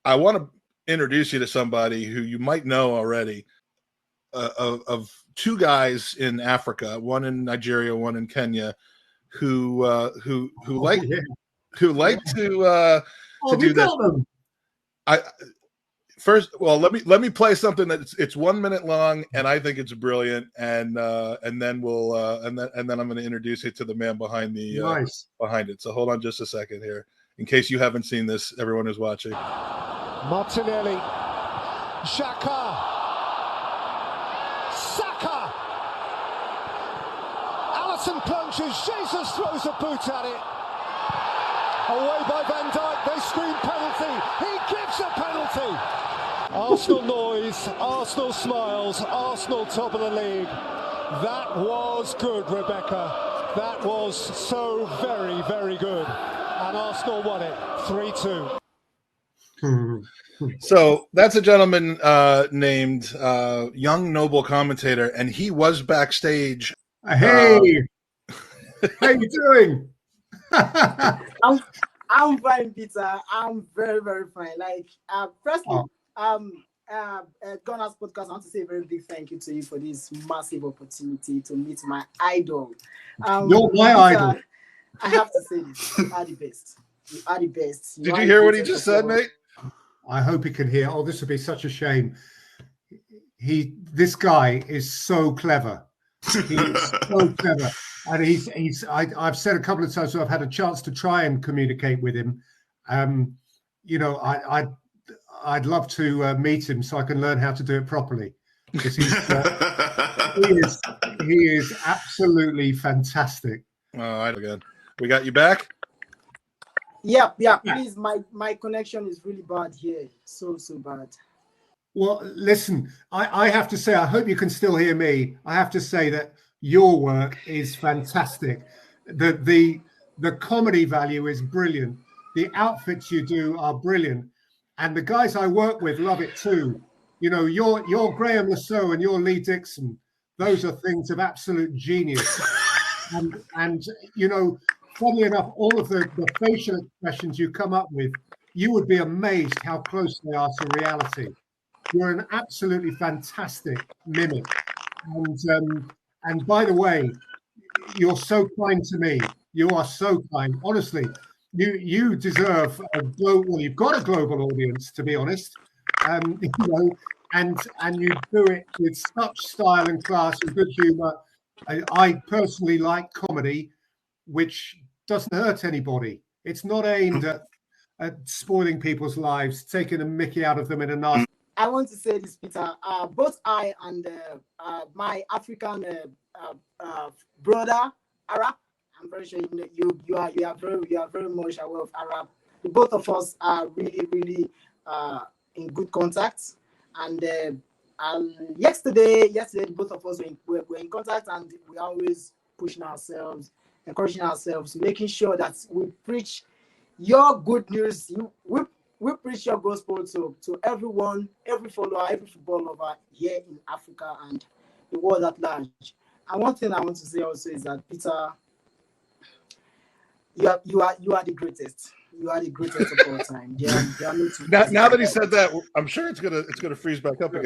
I want to introduce you to somebody who you might know already, of two guys in Africa, one in Nigeria, one in Kenya, who like to we do this. got them. Let me play something it's 1 minute long, and I think it's brilliant, and then we'll and then I'm going to introduce you to the man behind the behind it. So hold on just a second here, in case you haven't seen this, everyone who's watching. Martinelli, Xhaka, Saka, Alisson plunges, Jesus throws a boot at it. Away by Van Dijk, they scream penalty, he gives a penalty. Arsenal noise, Arsenal smiles, Arsenal top of the league. That was good, Rebecca. That was so very, very good. And Arsenal won it 3-2. So that's a gentleman named Young Noble Commentator, and he was backstage. Hey, how you doing? I'm fine, Peter. I'm very, very fine. Like, firstly, Gunners Podcast, I want to say a very big thank you to you for this massive opportunity to meet my idol. You're my idol. I have to say this. You are the best. You are the best. Did you hear what he just said, mate? I hope he can hear. Oh, this would be such a shame. This guy is so clever. He's so clever. And I've said a couple of times, so I've had a chance to try and communicate with him. You know, I'd love to meet him so I can learn how to do it properly, because he is absolutely fantastic. All right, again, we got you back. Yeah. Please, my connection is really bad here, so bad. Well, listen, I have to say, I hope you can still hear me. I have to say that your work is fantastic. The comedy value is brilliant. The outfits you do are brilliant. And the guys I work with love it too. You know, your Graham Lasso and your Lee Dixon, those are things of absolute genius. and you know, funnily enough, all of the facial expressions you come up with, you would be amazed how close they are to reality. You're an absolutely fantastic mimic. And by the way, you're so kind to me. You are so kind. Honestly, you deserve a global. Well, you've got a global audience, to be honest. You know, and you do it with such style and class and good humor. I personally like comedy, which doesn't hurt anybody. It's not aimed at spoiling people's lives, taking a mickey out of them in a nasty. I want to say this, Peter. Both I and my African brother, Arab, I'm very sure you are very much aware of Arab. Both of us are really in good contact. And yesterday, both of us were in contact, and we always pushing ourselves, encouraging ourselves, making sure that we preach your good news. We preach your gospel to everyone, every follower, every football lover here in Africa and the world at large. And one thing I want to say also is that, Peter, you are the greatest. You are the greatest of all time. Now that he said that, I'm sure it's gonna freeze back up again.